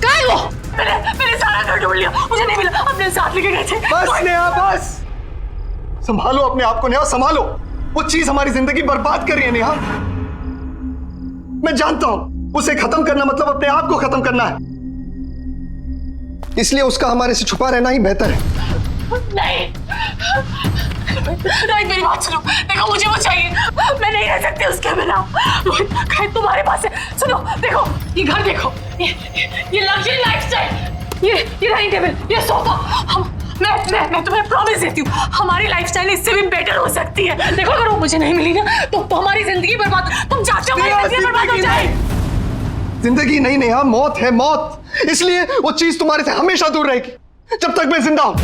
क्या है वो? मैंने सारा घर ढूंढ लिया, मुझे नहीं मिला। अपने साथ लेके गए थे। बस नेहा बस, संभालो अपने आप को नेहा, संभालो। वो चीज हमारी जिंदगी बर्बाद कर रही है नेहा। मैं जानता हूं उसे खत्म करना मतलब अपने आप को खत्म करना है, इसलिए उसका हमारे से छुपा रहना ही बेहतर है। नहीं रोहित, मेरी बात सुनो। देखो मुझे वो चाहिए, मैं नहीं रह सकती उसके बिना। रोहित खाए तुम्हारे पास है। सुनो देखो, ये घर देखो, ये लग्जरी लाइफस्टाइल, ये डाइनिंग टेबल, ये सोफा। मैं तुम्हें प्रॉमिस देती हूँ, हमारी लाइफस्टाइल इससे भी बेटर हो सकती है। देखो अगर वो मुझे नहीं मिली ना तो हमारी जिंदगी बर्बाद, तुम चाहते हो हमारी जिंदगी बर्बाद हो जाए। जिंदगी नहीं नेहा, मौत है मौत। इसलिए वो चीज तुम्हारे से हमेशा दूर रहेगी जब तक मैं जिंदा हूं।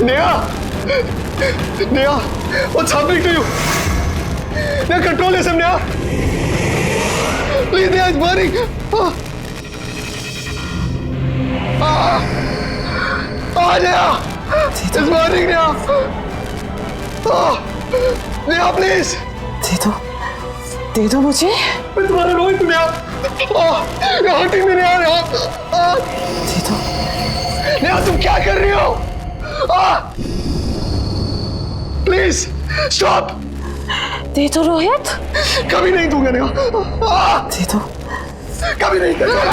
Neha, Neha, what's happening to you? Neha, control yourself, Neha. Please, Neha, it's burning. Neha, it's burning, Neha. Neha, please. दे दो मुझे। मैं तुम्हारा रोहित हूँ Neha. You're hurting me, Neha. दे दो। नेहा, तुम क्या कर रही हो? Please stop. दे दो रोहित। कभी नहीं दूंगा नेहा। दे दो। कभी नहीं दूंगा।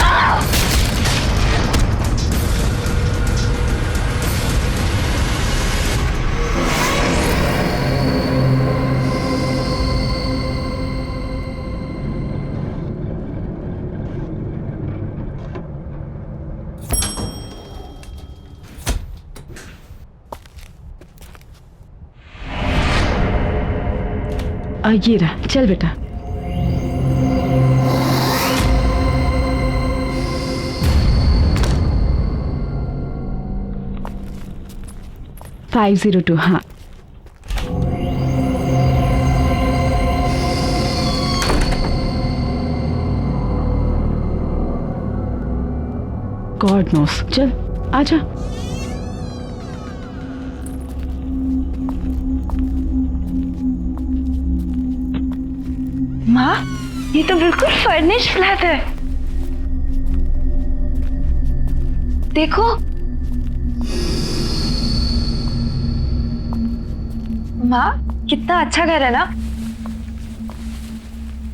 ये रहा, चल बेटा। $502, हाँ। गॉड नोस, चल आजा। माँ, ये तो बिल्कुल फर्निश फ्लैट है। देखो। माँ, कितना अच्छा घर है ना।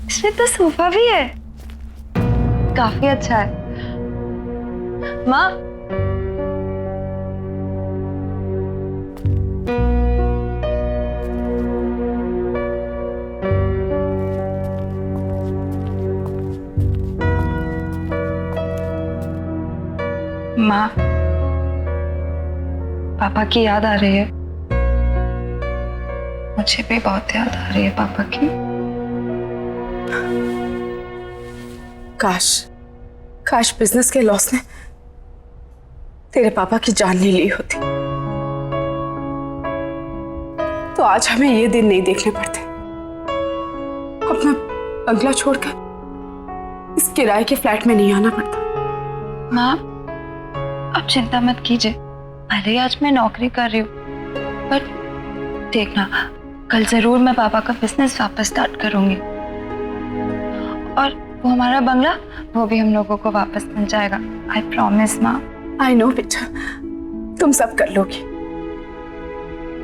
इसमें तो सोफा भी है, काफी अच्छा है। माँ, माँ, पापा की याद आ रही है। मुझे भी बहुत याद आ रही है पापा की। काश बिजनेस के लॉस ने तेरे पापा की जान ले ली होती तो आज हमें ये दिन नहीं देखने पड़ते। अपना बंगला छोड़कर इस किराए के फ्लैट में नहीं आना पड़ता। माँ, आप चिंता मत कीजिए। भले आज मैं नौकरी कर रही हूँ, पर देखना कल जरूर मैं पापा का बिजनेस वापस स्टार्ट करूंगी और वो हमारा बंगला, वो भी हम लोगों को वापस मिल जाएगा। आई प्रॉमिस माँ। आई नो बेटा, तुम सब कर लोगी।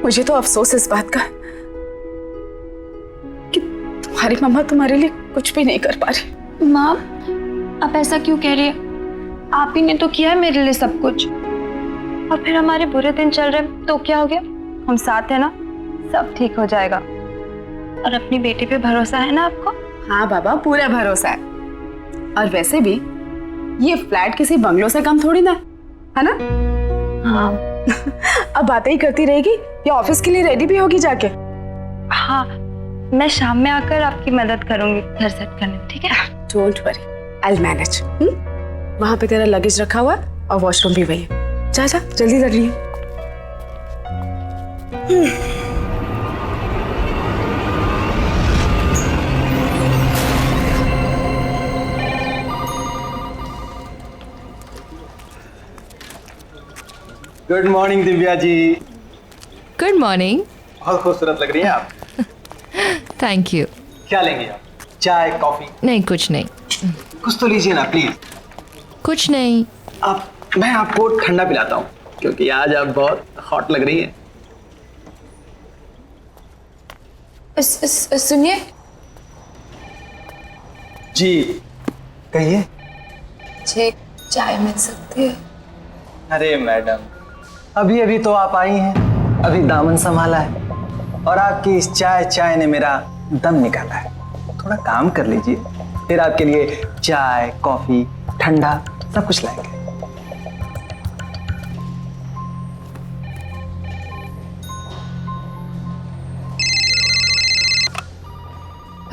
मुझे तो अफसोस इस बात का है कि तुम्हारी मम्मा तुम्हारे लिए कुछ भी नहीं कर पा रही। माँ, आप ऐसा क्यों कह रही है? आप ही ने तो किया है मेरे लिए सब कुछ। और फिर हमारे बुरे दिन चल रहे तो क्या हो गया? हम साथ हैं ना, सब ठीक हो जाएगा। और अपनी बेटी पे भरोसा है ना आपको? हाँ बाबा, पूरा भरोसा है। और वैसे भी ये फ्लैट किसी बंगलों से कम थोड़ी ना है ना? हाँ अब बातें ही करती रहेगी या ऑफिस के लिए रेडी भी होगी जाके? हाँ, मैं शाम में आकर आपकी मदद करूंगी घर सेट करने में, ठीक है? Don't worry, I will manage. वहां पे तेरा लगेज रखा हुआ है और वॉशरूम भी वही है। जा जा जल्दी कर लिए। Good morning Divya ji. Good morning. बहुत खूबसूरत लग रही हैं आप। Thank you. क्या लेंगे आप? चाय, कॉफी? नहीं, कुछ नहीं। कुछ तो लीजिए ना प्लीज। कुछ नहीं। मैं आपको ठंडा पिलाता हूँ क्योंकि आज आप बहुत हॉट लग रही हैं। सुनिए जी कहिए। मुझे चाय मिल सकती है? अरे मैडम, अभी अभी तो आप आई हैं, अभी दामन संभाला है और आपकी इस चाय ने मेरा दम निकाला है। थोड़ा काम कर लीजिए, फिर आपके लिए चाय, कॉफी, ठंडा सब कुछ लाएंगे।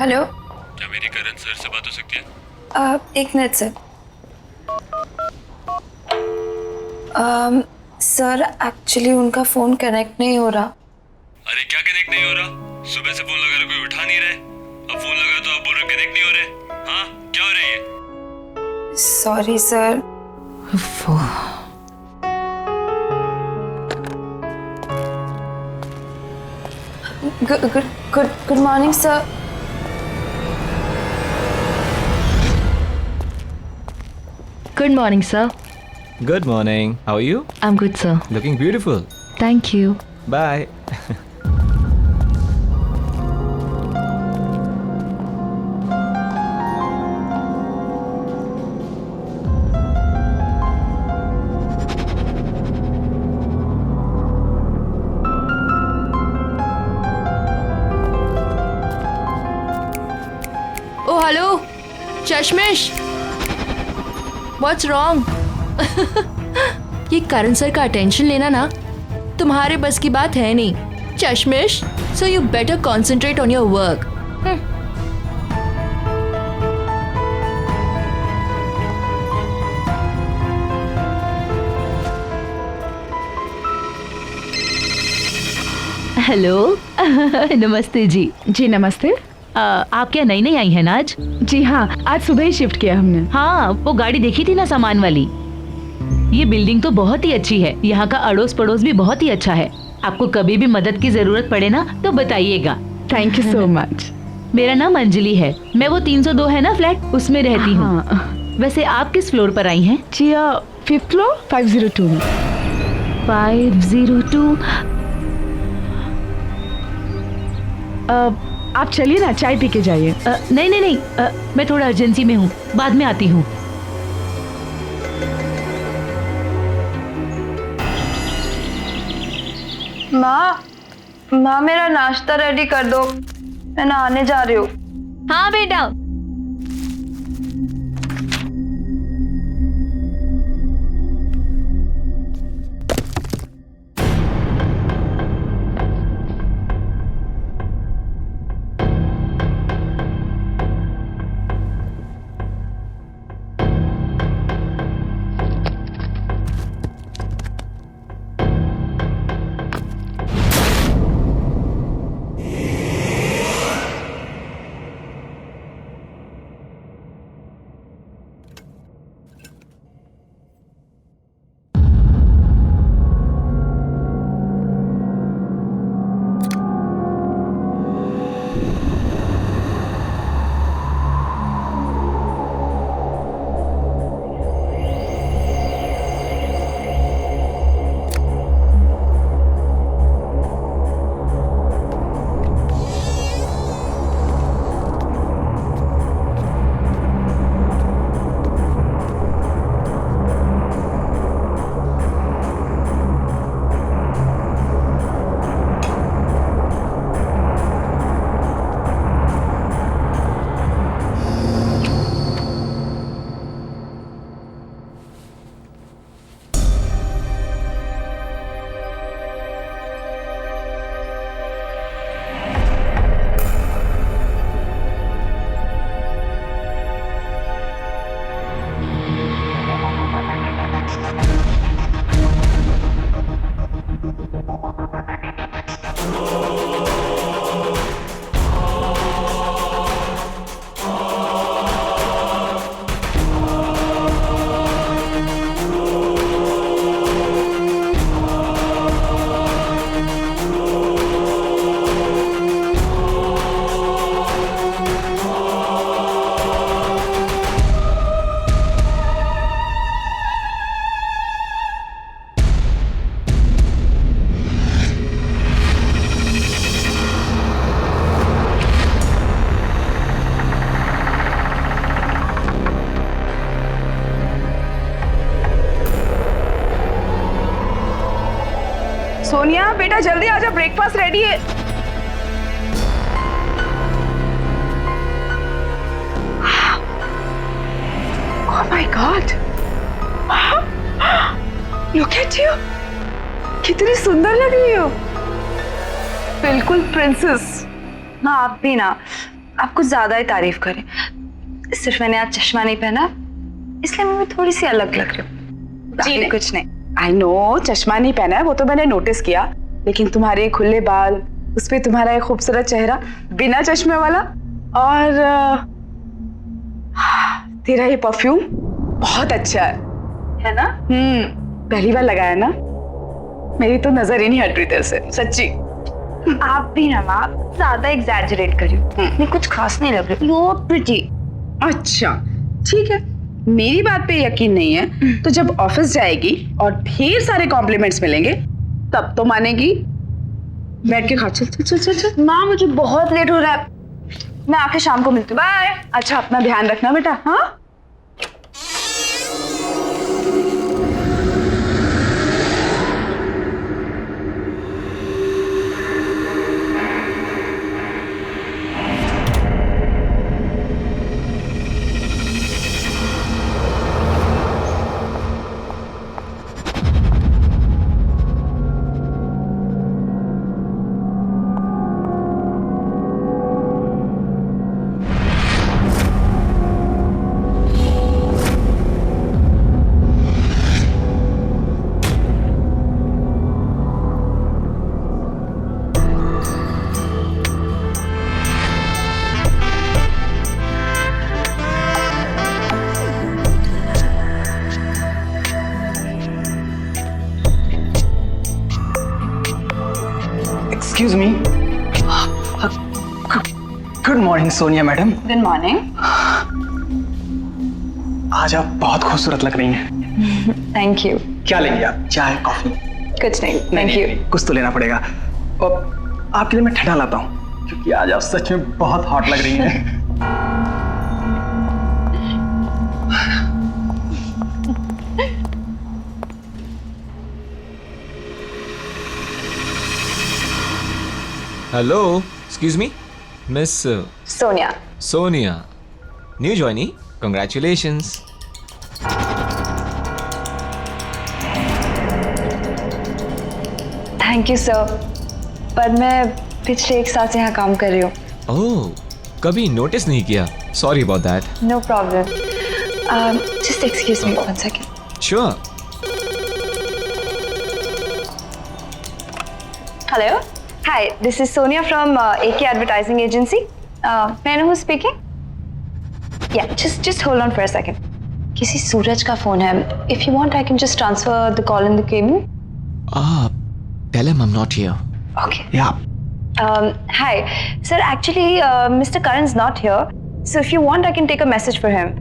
हेलो, क्या मेरी करण सर से बात हो सकती है? एक मिनट सर। सर एक्चुअली उनका फोन कनेक्ट नहीं हो रहा। अरे क्या कनेक्ट नहीं हो रहा? सुबह से फोन लगा रहा, कोई उठा नहीं रहे। अब फोन लगा तो आप बोल रहे कनेक्ट नहीं हो रहे। हाँ, क्या हो रहा है ये? Sorry sir. Good morning sir. Good morning sir. Good morning. How are you? I am good sir. Looking beautiful. Thank you. Bye. Oh hello चश्मिश, व्हाट्स रॉन्ग? ये करण सर का अटेंशन लेना ना तुम्हारे बस की बात है नहीं चश्मिश, so you better concentrate on your work. Hello. नमस्ते जी। जी नमस्ते। आप क्या नई नई आई हैं ना आज? जी हाँ, आज सुबह ही शिफ्ट किया हमने। हाँ, वो गाड़ी देखी थी ना सामान वाली। ये बिल्डिंग तो बहुत ही अच्छी है, यहाँ का अड़ोस पड़ोस भी बहुत ही अच्छा है। आपको कभी भी मदद की जरूरत पड़े ना तो बताइएगा। Thank you so much. मेरा नाम अंजलि है, मैं वो 302 है ना फ्लैट, उसमें रहती हूँ। हाँ। वैसे आप किस फ्लोर पर आई हैं? जी 5th फ्लोर 502 में। 502। आप चलिए ना, चाय पी के जाइए। नहीं नहीं नहीं, मैं थोड़ा अर्जेंसी में हूँ, बाद में आती हूँ। माँ मेरा नाश्ता रेडी कर दो, मैं नहाने जा रही हूँ। हाँ बेटा। सोनिया बेटा जल्दी आजा, ब्रेकफास्ट रेडी है। Oh my God! Look at you! कितनी सुंदर लग रही हो, बिल्कुल प्रिंसेस। ना आप भी ना, आप कुछ ज्यादा ही तारीफ करें। सिर्फ मैंने आज चश्मा नहीं पहना इसलिए मैं भी थोड़ी सी अलग लग रही हूँ, बाकी कुछ नहीं। आई नो चश्मा नहीं पहना है वो तो मैंने नोटिस किया, लेकिन तुम्हारे खुले बाल, उस पे तुम्हारा एक खूबसूरत चेहरा बिना चश्मे वाला, और तेरा ये परफ्यूम बहुत अच्छा है ना? पहली बार लगाया ना, मेरी तो नजर ही नहीं हट रही तेरे से, सच्ची। आप भी ना माँ, ज्यादा एग्जैजरेट कर रही हो। नहीं कुछ खास नहीं लग रही, यू प्रिटी। अच्छा ठीक है, मेरी बात पे यकीन नहीं है तो जब ऑफिस जाएगी और ढेर सारे कॉम्प्लीमेंट्स मिलेंगे तब तो मानेगी। बैठ के खा, चल चल चल चल चल। माँ मुझे बहुत लेट हो रहा है, मैं आके शाम को मिलती हूँ, बाय। अच्छा अपना ध्यान रखना बेटा। हाँ excuse me. Good morning Sonia madam. Good morning. आज आप बहुत खूबसूरत लग रही हैं। Thank you. क्या लेंगे आप, चाय कॉफी? कुछ नहीं, थैंक यू। कुछ तो लेना पड़ेगा। और आपके लिए मैं ठंडा लाता हूँ क्योंकि आज आप सच में बहुत हॉट लग रही हैं। Hello, excuse me, Miss Sonia. Sonia. New joinee. Congratulations. Thank you sir, पर मैं पिछले 1 साल से यहाँ काम कर रही हूँ। Oh, कभी नोटिस नहीं किया. Sorry about that. No problem. Just excuse me 1 second. Sure. Hello. Hi, this is Sonia from AK Advertising Agency. May I know who's speaking? Yeah, just hold on for a second. किसी सूरज का phone है. If you want, I can just transfer the call in the cabin. Tell him I'm not here. Okay. Yeah. Hi, sir. Actually, Mr. Karan's not here. So if you want, I can take a message for him.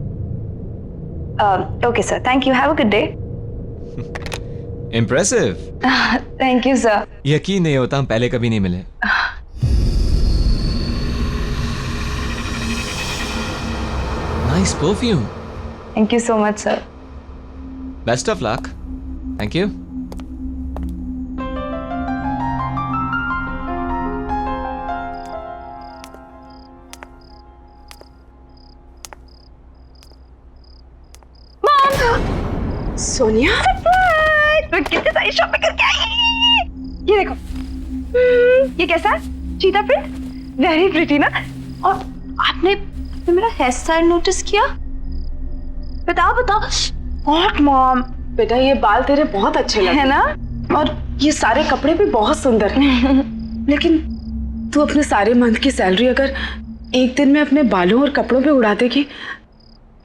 Okay, sir. Thank you. Have a good day. Impressive. Thank you, sir. यकीन नहीं होता हम पहले कभी नहीं मिले. Nice perfume. Thank you so much, sir. Best of luck. Thank you. Sonia मैं कितनी सारी शॉपिंग करके आई। ये देखो, ये कैसा है? चीता प्रिंट, वेरी प्रिटी ना। और आपने मेरा हेयर स्टाइल नोटिस किया? बताओ बताओ। व्हाट मॉम, बेटा ये बाल तेरे बहुत अच्छे लगे है ना, और ये सारे कपड़े भी बहुत सुंदर हैं। लेकिन तू अपने सारे मंथ की सैलरी अगर एक दिन में अपने बालों और कपड़ों पे उड़ा देगी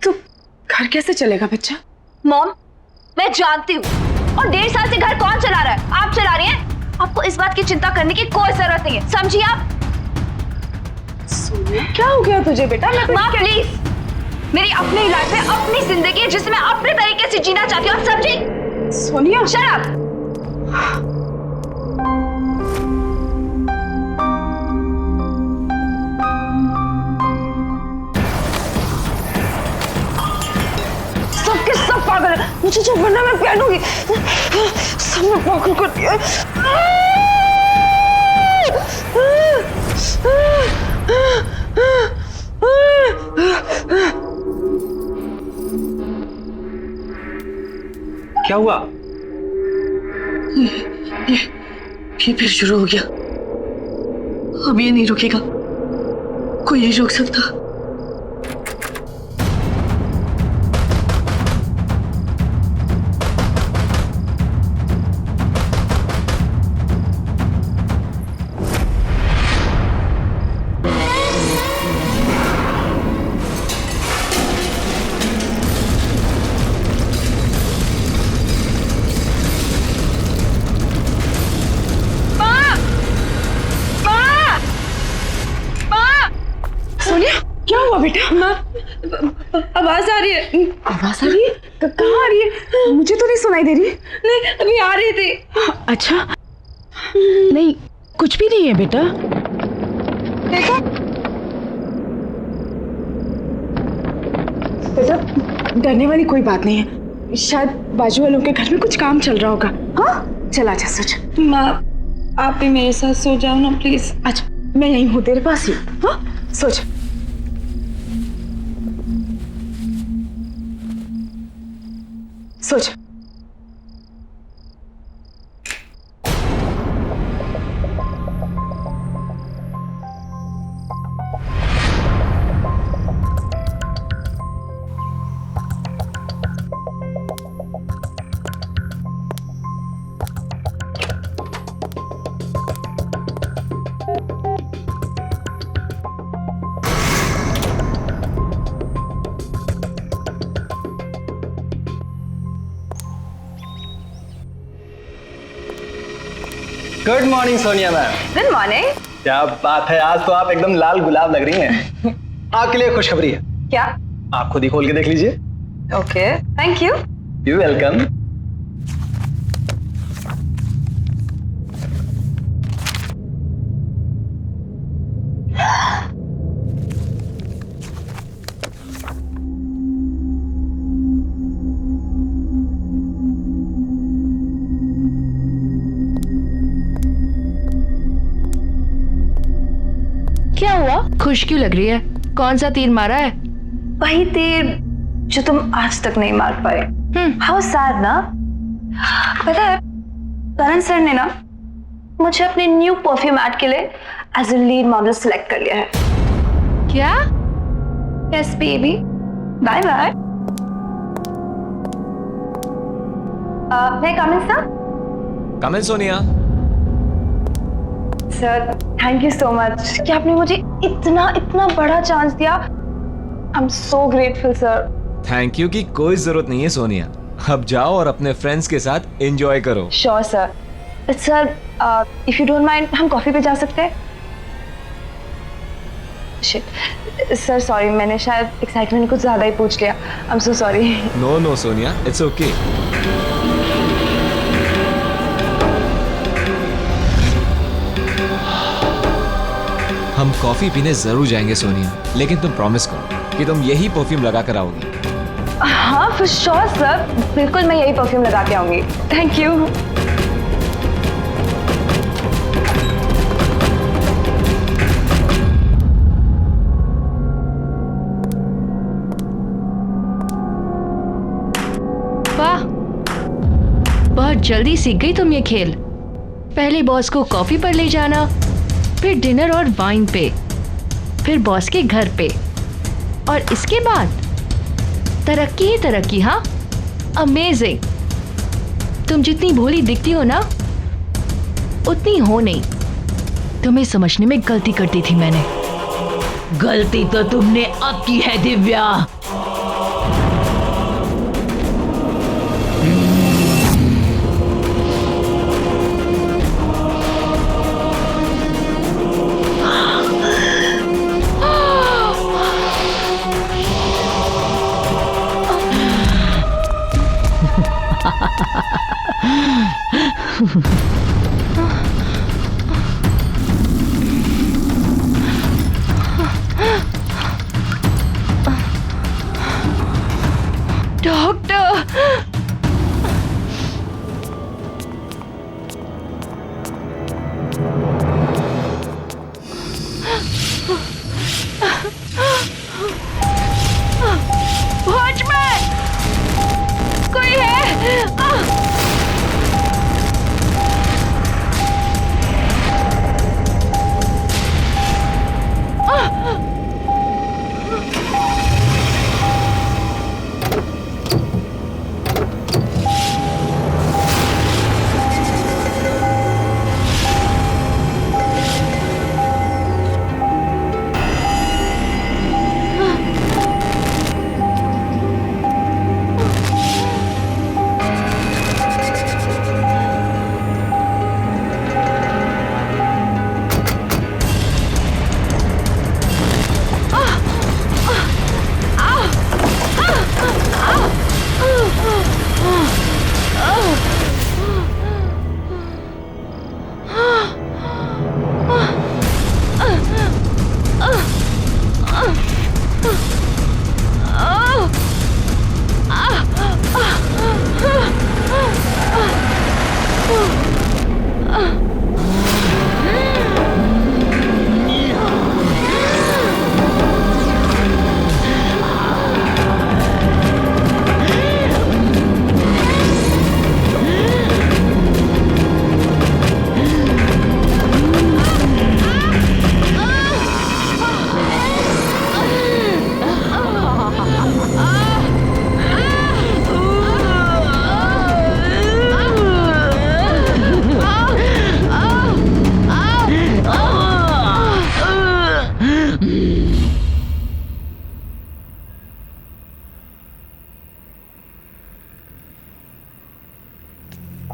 तो घर कैसे चलेगा बच्चा? मॉम मैं जानती हूँ, और 1.5 साल से घर कौन चला रहा है? आप चला रही हैं। आपको इस बात की चिंता करने की कोई जरूरत नहीं है, समझिए आप? सोनिया क्या हो गया तुझे बेटा? माँ प्लीज, मेरी अपनी लाइफ है, अपनी जिंदगी है जिसे मैं अपने तरीके से जीना चाहती हूँ, समझी? Sonia shut up. सब के सब पागल है, मुझे जो बनना मैं पहनूंगी। सबने पागल कर दिया। क्या हुआ? ये फिर शुरू हो गया। अब ये नहीं रुकेगा, कोई नहीं रोक सकता। सोनिया, क्या हुआ बेटा? आवाज आ रही है। आवाज आ रही है? कहाँ आ रही है? मुझे तो नहीं सुनाई दे रही। नहीं, अभी आ रही थी। अच्छा, नहीं कुछ भी नहीं है बेटा। देखो बेटा, डरने वाली कोई बात नहीं है। शायद बाजू वालों के घर में कुछ काम चल रहा होगा। हाँ, चला जा सोच। माँ, आप भी मेरे साथ सो जाओ ना प्लीज। अच्छा, मैं यहीं हूँ तेरे पास ही। हाँ, सोच। सोच। Good morning Sonia ma'am. Good morning. क्या बात है, आज तो आप एकदम लाल गुलाब लग रही हैं। आपके लिए खुशखबरी है। क्या? आप खुद ही खोल के देख लीजिए। Okay, thank you. You welcome. क्या हुआ? खुश क्यों लग रही है? कौन सा तीर मारा है? वही तीर जो तुम आज तक नहीं मार पाए। हाउ सैड ना। पता है, करण सर ने ना मुझे अपने न्यू परफ्यूम ऐड के लिए as a lead model select कर लिया है। क्या? Yes baby, bye bye. मैं come in sir? Come in Sonia. Sir, thank you so much कि आपने मुझे इतना इतना बड़ा चांस दिया। I am so grateful sir. Thank you की कोई जरूरत नहीं है सोनिया। अब जाओ और अपने फ्रेंड्स के साथ एंजॉय करो। Sure sir. Sir, if you don't mind, हम कॉफी पे जा सकते हैं? शिट सर, सॉरी, मैंने शायद एक्साइटमेंट कुछ ज्यादा ही पूछ लिया। I am so sorry. No no Sonia, it's okay. हम कॉफी पीने जरूर जाएंगे सोनिया, लेकिन तुम प्रॉमिस करो कि तुम यही परफ्यूम लगा कर आओगी। हाँ, फॉर श्योर सर, बिल्कुल मैं यही परफ्यूम लगा के आऊंगी। Thank you. वाह, बहुत जल्दी सीख गई तुम ये खेल। पहले बॉस को कॉफी पर ले जाना, फिर डिनर और वाइन पे, फिर बॉस के घर पे, और इसके बाद तरक्की ही तरक्की। हाँ, अमेजिंग। तुम जितनी भोली दिखती हो ना, उतनी हो नहीं। तुम्हें समझने में गलती कर दी थी मैंने। गलती तो तुमने अब की है दिव्या। डॉक्टर, वॉचमैन, कोई है?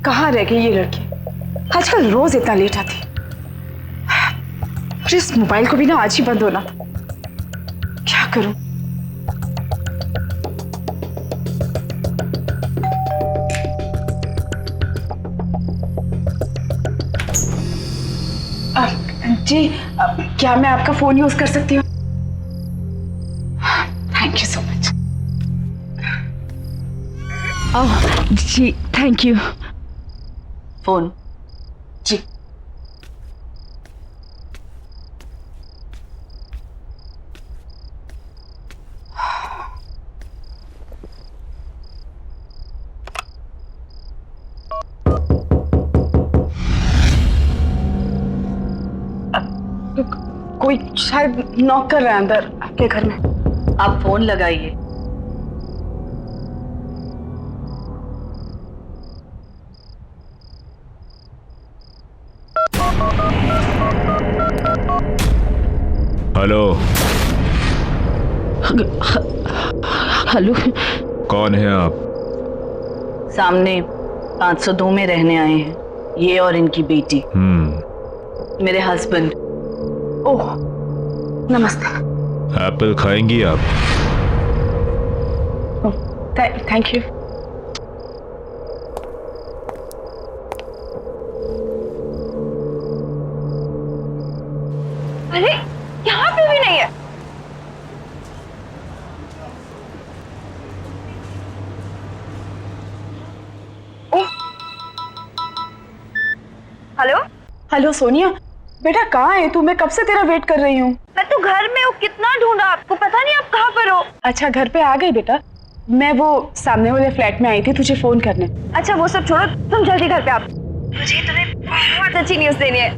कहाँ रह गई ये लड़की? आजकल रोज इतना लेट आती। और इस मोबाइल को भी ना आज ही बंद होना था। क्या करूं? जी, क्या मैं आपका फोन यूज कर सकती हूँ? Thank you so much. Oh जी, थैंक यू। फोन जी। कोई शायद नॉक कर रहा है अंदर आपके घर में। आप फोन लगाइए। हेलो। हेलो, कौन है आप? सामने 502 में रहने आए हैं, ये और इनकी बेटी। मेरे हस्बैंड। ओह, नमस्ते। एप्पल खाएंगी आप? Thank you. अरे यहाँ पे भी नहीं है। हेलो हेलो सोनिया, बेटा कहाँ है तू? मैं कब से तेरा वेट कर रही हूँ। मैं तो घर में हूँ, कितना ढूंढा आपको, पता नहीं आप कहाँ पर हो। अच्छा, घर पे आ गई बेटा। मैं वो सामने वाले फ्लैट में आई थी तुझे फोन करने। अच्छा वो सब छोड़ो, तुम जल्दी घर पे आओ, मुझे तुम्हें बहुत अच्छी न्यूज़ देनी है।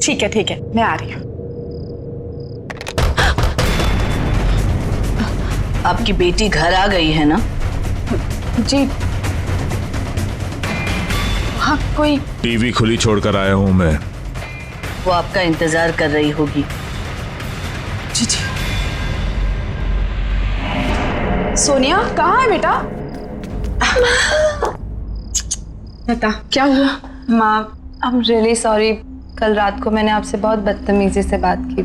ठीक है, मैं आ रही हूँ। आपकी बेटी घर आ गई है ना? जी हाँ, कोई टीवी खुली छोड़कर आया हूँ मैं। वो आपका इंतजार कर रही होगी। जी। सोनिया कहाँ है बेटा? बता क्या हुआ? माँ, आई एम रियली सॉरी, कल रात को मैंने आपसे बहुत बदतमीजी से बात की।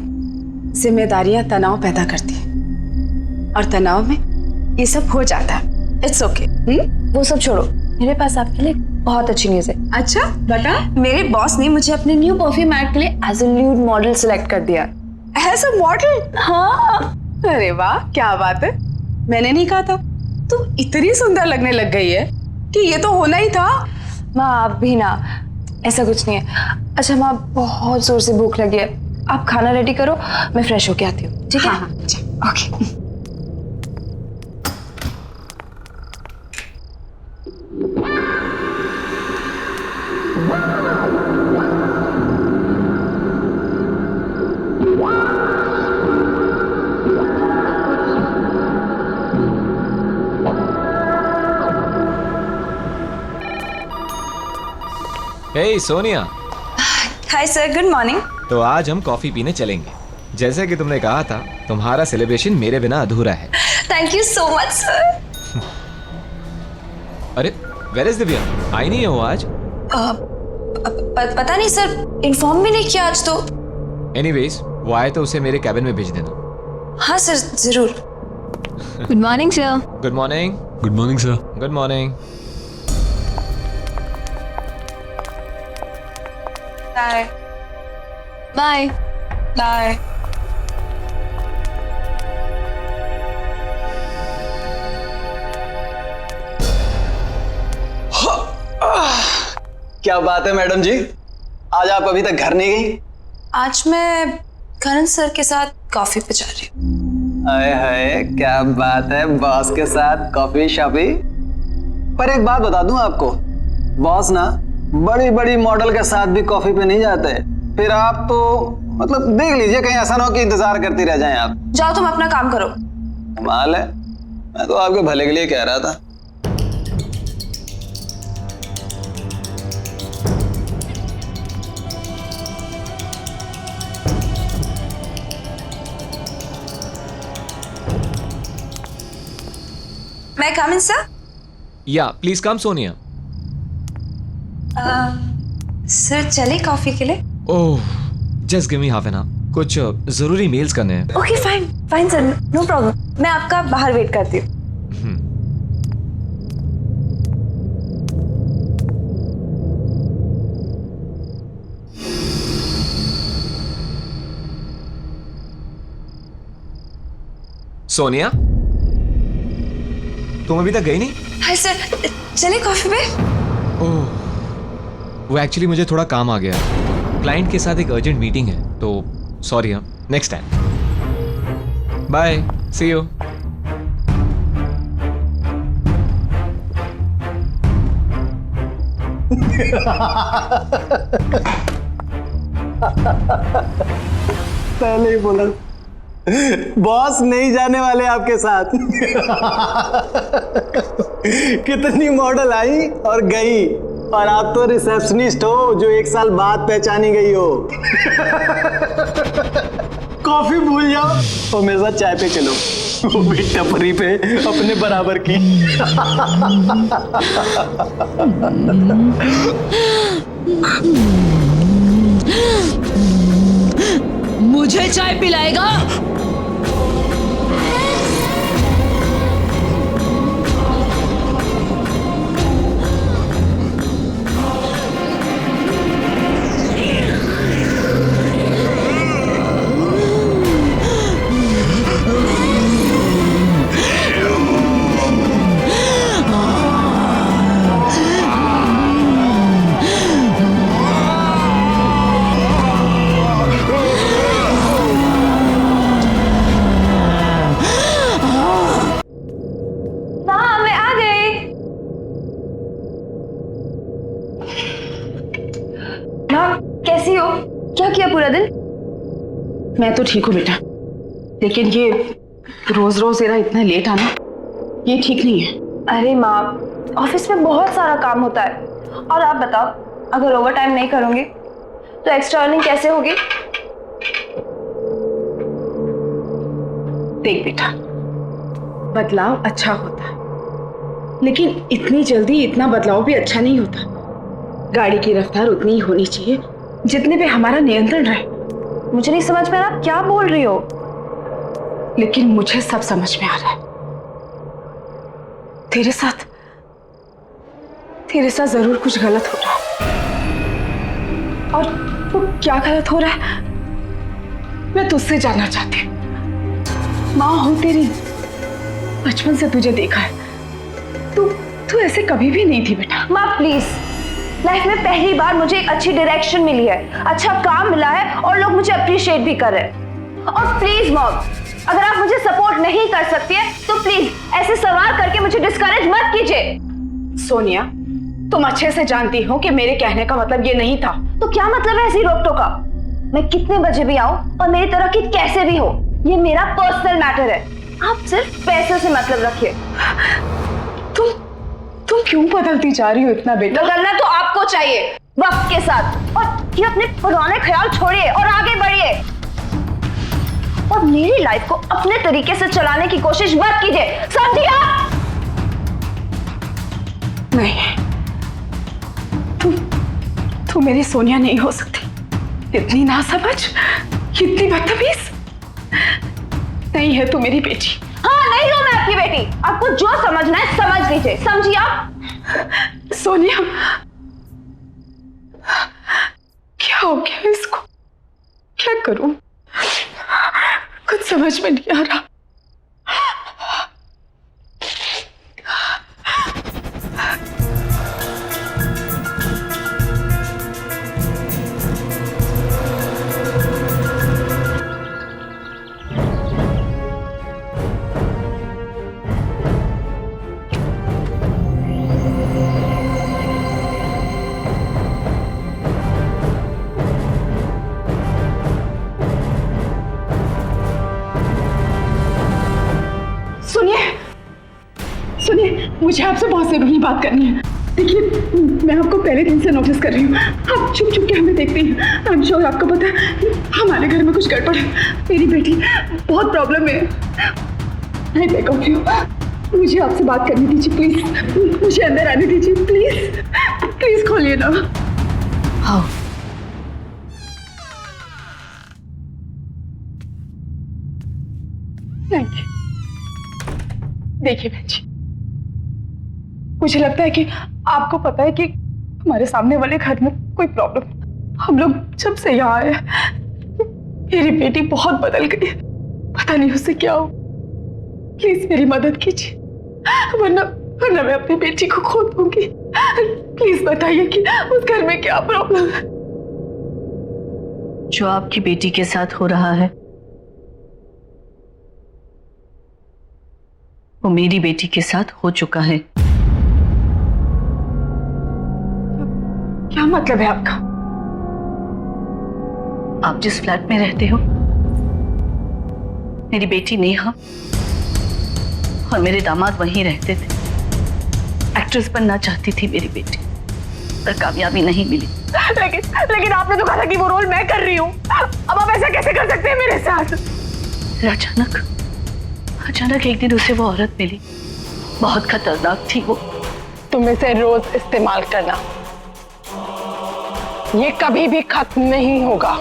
जिम्मेदारियां तनाव पैदा करती हैं और तनाव में ये सब हो जाता है। It's okay. वो सब छोड़ो, मेरे पास आपके लिए बहुत अच्छी न्यूज़ है। अच्छा बता। मेरे बॉस ने मुझे अपने न्यू परफ्यूम ऐड के लिए as a lead model select कर दिया। As a model? हाँ। अरे वाह, क्या बात है। मैंने नहीं कहा था। तू इतनी सुंदर लगने लग गई है कि ये तो होना ही था। माँ आप भी ना, ऐसा कुछ नहीं है। अच्छा माँ, बहुत जोर से भूख लगी है, आप खाना रेडी करो, मैं फ्रेश होके आती हूँ, ठीक है? हाँ, okay. Hey Sonia. Hi sir, good morning. तो आज हम कॉफी पीने चलेंगे। जैसे कि तुमने कहा था, तुम्हारा सेलिब्रेशन मेरे बिना अधूरा है। Thank you so much sir. अरे वेयर इज दिव्या? आई नहीं हो आज? पता नहीं सर, इन्फॉर्म भी नहीं किया आज तो। एनीवेज, वो आए तो उसे मेरे कैबिन में भेज देना। हाँ सर, जरूर। Good morning sir. Good morning. Good morning sir. Good morning. Bye bye bye. क्या बात है मैडम जी, आज आप अभी तक घर नहीं गई? आज मैं करण सर के साथ कॉफी पे जा रही हूँ। हाय हाय, क्या बात है, बॉस के साथ कॉफी शॉपी। पर एक बात बता दूं आपको, बॉस ना बड़ी बड़ी मॉडल के साथ भी कॉफी पे नहीं जाते। फिर आप तो मतलब देख लीजिए, कहीं ऐसा ना हो कि इंतजार करती रह जाएं आप। जाओ तुम अपना काम करो। कमाल है, मैं तो आपके भले के लिए कह रहा था। मैं कम इन सर? या प्लीज कम सोनिया। सर चले कॉफी के लिए? Oh, just give me half an hour, कुछ जरूरी मेल्स करने हैं। Okay fine fine sir, no problem. मैं आपका बाहर वेट करती हूँ। सोनिया, तुम अभी तक गई नहीं? हाय सर, चले कॉफी पे? ओह, वो एक्चुअली मुझे थोड़ा काम आ गया, क्लाइंट के साथ एक अर्जेंट मीटिंग है, तो सॉरी। हम next time. Bye, see you. पहले ही बोला, बॉस नहीं जाने वाले आपके साथ। कितनी मॉडल आई और गई, और आप तो रिसेप्शनिस्ट हो जो 1 साल बाद पहचानी गई हो। कॉफी भूल जाओ और मेरे साथ चाय पे चलो, वो भी टपरी पे अपने बराबर की। मुझे चाय पिलाएगा? कैसी हो? क्या किया पूरा दिन? मैं तो ठीक हूँ बेटा, लेकिन ये रोज रोज तेरा इतना लेट आना, ये ठीक नहीं है। अरे माँ, ऑफिस में बहुत सारा काम होता है, और आप बताओ, अगर ओवर टाइम नहीं करूंगी तो एक्स्ट्रा अर्निंग कैसे होगी? देख बेटा, बदलाव अच्छा होता है, लेकिन इतनी जल्दी इतना बदलाव भी अच्छा नहीं होता। गाड़ी की रफ्तार उतनी ही होनी चाहिए जितने पे हमारा नियंत्रण रहे। मुझे नहीं समझ में आ रहा, क्या बोल रही हो? लेकिन मुझे सब समझ में आ रहा है। तेरे साथ जरूर कुछ गलत हो रहा है, और वो क्या गलत हो रहा है मैं तुझसे जानना चाहती हूँ। माँ हूं तेरी, बचपन से तुझे देखा है, तू ऐसे कभी भी नहीं थी बेटा। माँ प्लीज, लाइफ में पहली बार मुझे एक अच्छी डायरेक्शन मिली है, अच्छा काम मिला है और लोग मुझे अप्रिशिएट भी कर रहे हैं। और प्लीज मॉम, अगर आप मुझे सपोर्ट नहीं कर सकती है तो प्लीज ऐसे सवाल करके मुझे डिस्करेज मत कीजिए। सोनिया, तुम अच्छे से जानती हो कि मेरे कहने का मतलब ये नहीं था। तो क्या मतलब है ऐसी रोक टोका? मैं कितने बजे भी आऊं और मेरी तरक्की कैसे भी हो, ये मेरा पर्सनल मैटर है। आप सिर्फ पैसे से मतलब रखिए। तुम क्यों बदलती जा रही हो इतना बेटा? बदलना तो आपको चाहिए वक्त के साथ, और ये अपने पुराने ख्याल छोड़िए और आगे बढ़िए और मेरी लाइफ को अपने तरीके से चलाने की कोशिश मत कीजिए, समझिए आप? नहीं, तू मेरी सोनिया नहीं हो सकती। इतनी नासमझ, इतनी बदतमीज नहीं है तू मेरी बेटी। हाँ, नहीं हूं मैं आपकी बेटी। आपको जो समझना है समझ लीजिए, समझिए आप? सोनिया, क्या हो गया इसको? क्या करूं? कुछ समझ में नहीं आ रहा। सुनिए, मुझे आपसे बहुत जरूरी बात करनी है। देखिए, मैं आपको पहले दिन से नोटिस कर रही हूँ, आप छुप छुप के हमें देखती हैं। आई एम श्योर आपको पता है हमारे घर में कुछ गड़बड़ है। मेरी बेटी बहुत प्रॉब्लम में है। आई बेग ऑफ यू, मुझे आपसे बात करनी दीजिए प्लीज। मुझे अंदर आने दीजिए प्लीज। प्लीज खोलिए ना। हाँ, थैंक यू। देखिए बहन जी, मुझे लगता है कि आपको पता है कि हमारे सामने वाले घर में कोई प्रॉब्लम। हम लोग जब से यहाँ आए, मेरी बेटी बहुत बदल गई। पता नहीं उससे क्या हो। प्लीज मेरी मदद कीजिए, वरना मैं अपनी बेटी को खो दूंगी। प्लीज बताइए कि उस घर में क्या प्रॉब्लम है। जो आपकी बेटी के साथ हो रहा है वो मेरी बेटी के साथ हो चुका है। क्या मतलब है आपका? आप जिस फ्लैट में रहते हो, मेरी बेटी नेहा और मेरे दामाद वहीं रहते थे। एक्ट्रेस बनना चाहती थी मेरी बेटी, पर कामयाबी नहीं मिली। लेकिन आपने तो कहा था कि वो रोल मैं कर रही हूँ। अब आप ऐसा कैसे कर सकते हैं मेरे साथ? अचानक एक दिन उसे वो औरत मिली, बहुत खतरनाक थी वो। तुम इसे रोज इस्तेमाल करना, ये कभी भी खत्म नहीं होगा।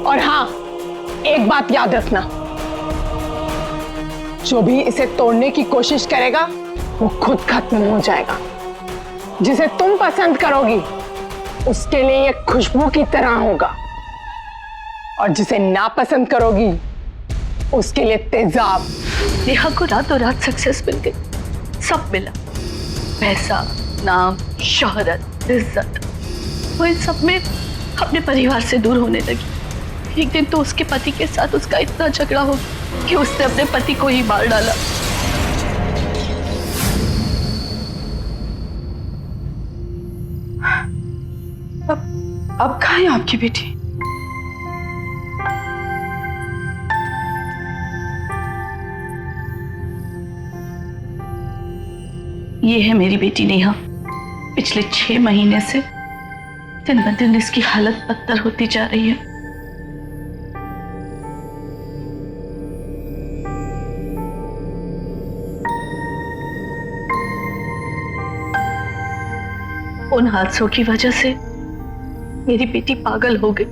और हाँ, एक बात याद रखना, जो भी इसे तोड़ने की कोशिश करेगा वो खुद खत्म हो जाएगा। जिसे तुम पसंद करोगी उसके लिए ये खुशबू की तरह होगा, और जिसे नापसंद करोगी उसके लिए तेजाब। नेहा को रातों रात सक्सेस मिल गई, सब मिला, पैसा, नाम, शोहरत, इज्जत। वो इन सब में अपने परिवार से दूर होने लगी। एक दिन तो उसके पति के साथ उसका इतना झगड़ा हो कि उसने अपने पति को ही मार डाला। अब कहाँ है आपकी बेटी? ये है मेरी बेटी नेहा। पिछले 6 महीने से दिन ब दिन इसकी हालत बदतर होती जा रही है। उन हादसों की वजह से मेरी बेटी पागल हो गई,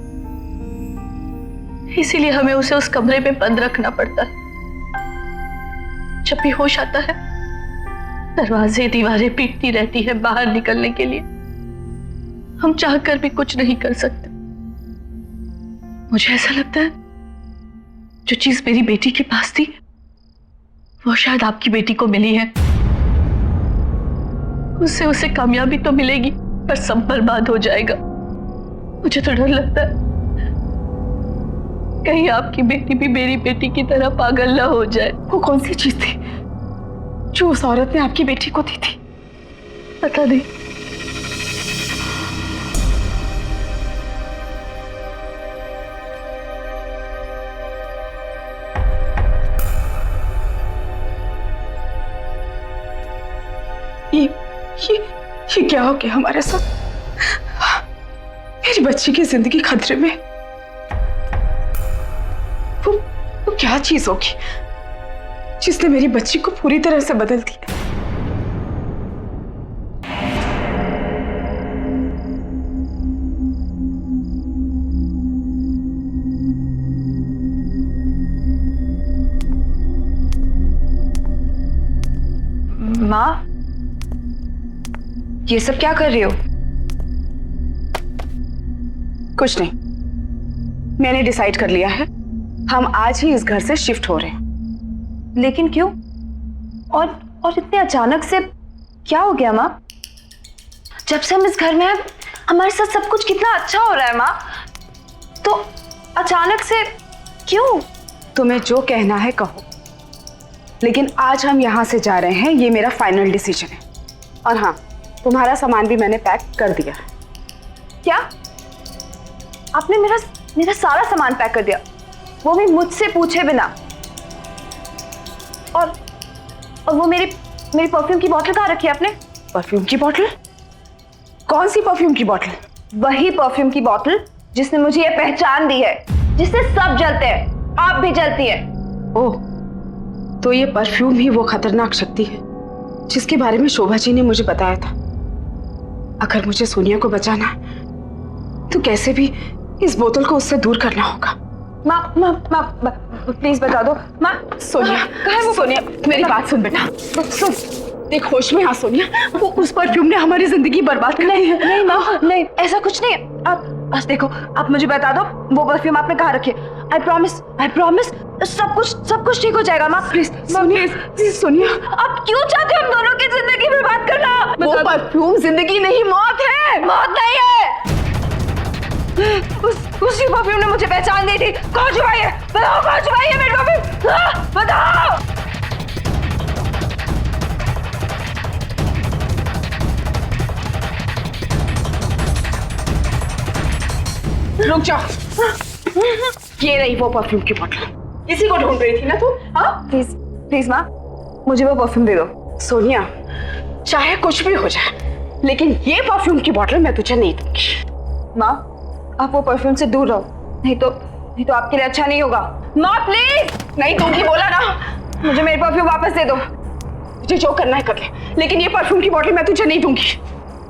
इसीलिए हमें उसे उस कमरे में बंद रखना पड़ता है। जब भी होश आता है दरवाजे दीवारें पीटती रहती है बाहर निकलने के लिए। हम चाहकर भी कुछ नहीं कर सकते। मुझे ऐसा लगता है जो चीज मेरी बेटी के पास थी वो शायद आपकी बेटी को मिली है। उससे उसे कामयाबी तो मिलेगी पर सब बर्बाद हो जाएगा। मुझे तो डर लगता है कहीं आपकी बेटी भी मेरी बेटी की तरह पागल ना हो जाए। वो कौन सी चीज थी जो उस औरत ने आपकी बेटी को दी थी? पता नहीं। ये क्या हो गया हमारे साथ? मेरी बच्ची की जिंदगी खतरे में। वो क्या चीज होगी जिसने मेरी बच्ची को पूरी तरह से बदल दिया? माँ, ये सब क्या कर रही हो? कुछ नहीं, मैंने डिसाइड कर लिया है, हम आज ही इस घर से शिफ्ट हो रहे हैं। लेकिन क्यों? और इतने अचानक से क्या हो गया माँ? जब से हम इस घर में हैं, हमारे साथ सब कुछ कितना अच्छा हो रहा है माँ, तो अचानक से क्यों? तुम्हें जो कहना है कहो, लेकिन आज हम यहां से जा रहे हैं, ये मेरा फाइनल डिसीजन है। और हाँ, तुम्हारा सामान भी मैंने पैक कर दिया है। क्या? आपने मेरा सारा सामान पैक कर दिया, वो भी मुझसे पूछे बिना? और वो मेरी परफ्यूम की बोतल कहाँ रखी है आपने? परफ्यूम की बोतल? कौन सी परफ्यूम की बोतल? वही परफ्यूम की बोतल जिसने मुझे ये पहचान दी है, जिससे सब जलते हैं, आप भी जलती है। ओह, तो ये परफ्यूम ही वो खतरनाक शक्ति है जिसके बारे में शोभा जी ने मुझे बताया था। अगर मुझे सोनिया को बचाना है तो कैसे भी इस बोतल को उससे दूर करना होगा। माँ प्लीज बता दो। माँ, सोनिया कहाँ है वो? सोनिया मेरी बात सुन बेटा, सुन, देख होश में आ सोनिया, वो उस परफ्यूम ने हमारी जिंदगी बर्बाद कर दी है। नहीं माँ, नहीं, ऐसा कुछ नहीं है। आप बस देखो, आप मुझे बता दो वो परफ्यूम आपने कहाँ रखी है। आई प्रॉमिस सब कुछ ठीक हो जाएगा माँ। प्लीज सोनिया, आप क्यों चाहते हो हम दोनों की जिंदगी बर्बाद करना? वो परफ्यूम जिंदगी नहीं, मौत है। मौत नहीं है। उसी परफ्यूम ने मुझे पहचान दी थी। कौन छुपाई है? बताओ कौन छुपाई है मेरी परफ्यूम? बताओ। रुक जाओ, ये रही वो परफ्यूम की बोतल। इसी को ढूंढ रही थी ना तू? हाँ, प्लीज माँ, मुझे वो परफ्यूम दे दो। सोनिया, चाहे कुछ भी हो जाए, लेकिन ये परफ्यूम की बोतल मैं तुझे नहीं दूंगी। माँ, आप वो परफ्यूम से दूर रहो, नहीं तो आपके लिए अच्छा नहीं होगा। माँ प्लीज। नहीं दूंगी बोला ना। मुझे मेरी परफ्यूम वापस दे दो। मुझे जो करना है कर ले, लेकिन ये परफ्यूम की बोतल मैं तुझे नहीं दूंगी।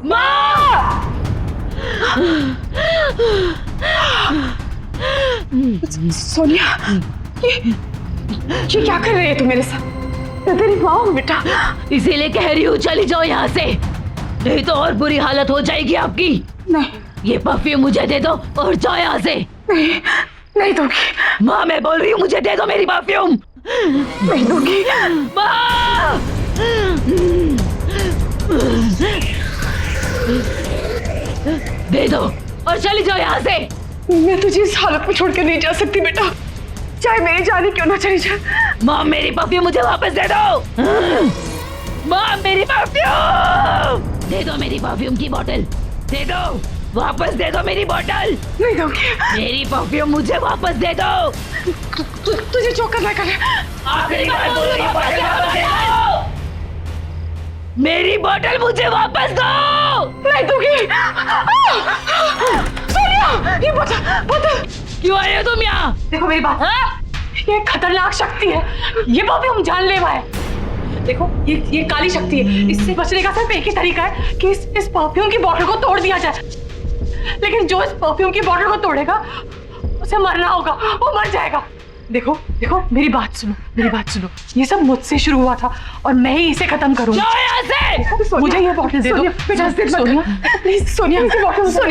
माँ! सोनिया, ये क्या कर रही है तू मेरे साथ? मैं तेरी माँ हूँ बेटा। इसीलिए कह रही हूँ चली जाओ यहाँ से, नहीं तो और बुरी हालत हो जाएगी आपकी। नहीं, ये परफ्यूम मुझे दे दो और जाओ यहाँ से। नहीं दूंगी। माँ, मैं बोल रही हूँ मुझे दे दो मेरी परफ्यूम। नहीं दूंगी। माँ! दे दो और चली जाओ यहाँ से। मैं तुझे इस हालत में छोड़ के नहीं जा सकती बेटा, चाहे मेरी जान क्यों ना चली जाए। माँ, मेरी परफ्यूम मुझे वापस दे दो। माँ, मेरी परफ्यूम दे दो, मेरी परफ्यूम की बोतल दे दो, वापस दे दो मेरी बोतल। नहीं दूंगी। मेरी परफ्यूम मुझे वापस दे दो। तुझे जो करना कर। आखिरी बार बोल रही हूँ, बोतल वापस दे दो। मेरी बोतल मुझे वापस दो। नहीं दूंगी। सोनिया, ये बोतल क्यों आए हो तुम यहाँ? देखो मेरी बात, ये खतरनाक शक्ति है, ये परफ्यूम जानलेवा है। देखो ये काली शक्ति है, इससे बचने का सिर्फ एक ही तरीका है कि इस परफ्यूम की बोतल को तोड़ दिया जाए। लेकिन जो इस परफ्यूम की बोतल को तोड़ेगा उसे मरना होगा, वो मर जाएगा। देखो मेरी बात सुनो, ये सब मुझसे शुरू हुआ था और मैं ही इसे खत्म करूंगा। मुझे ये बोतल दे दो बेटा। सोनिया प्लीज, सोनिया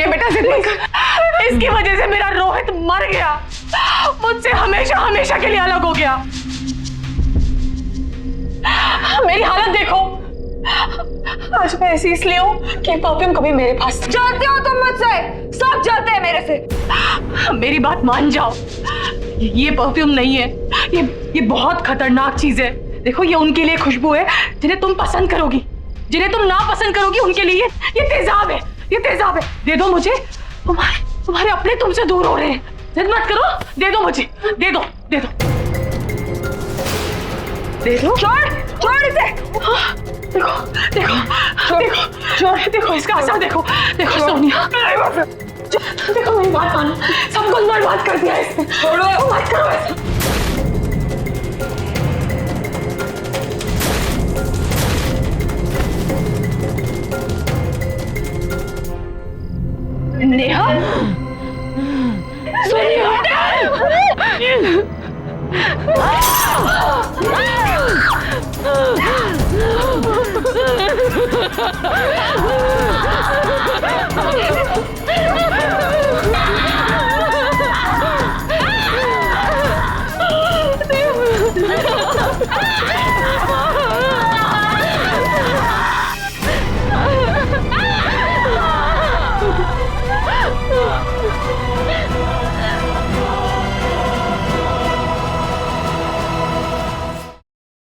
बेटा जिद मत कर। इसकी वजह से मेरा रोहित मर गया, मुझसे हमेशा के लिए अलग हो गया। मेरी हालत देखो, आज मैं ऐसी इसलिए हूँ कि परफ्यूम कभी मेरे पास। जलते हो तुम मुझसे, सब जलते हैं मेरे से। मेरी बात मान जाओ, ये परफ्यूम नहीं है, ये बहुत खतरनाक चीज है। देखो ये उनके लिए खुशबू है जिन्हें तुम पसंद करोगी, जिन्हें तुम ना पसंद करोगी उनके लिए ये तेजाब है, ये तेजाब है। दे दो मुझे, तुम्हारे अपने तुमसे दूर हो रहे हैं। जिद मत करो, दे दो मुझे, दे दो, दे दो, दे दो। छोड़ इसे। देखो देखो देखो देखो इसका असर देखो, देखो सोनिया, देखो मेरी बात मानो, सब कुछ बर्बाद कर दिया इसने। छोड़ो, मत करो ऐसा। नेहा, सोनिया।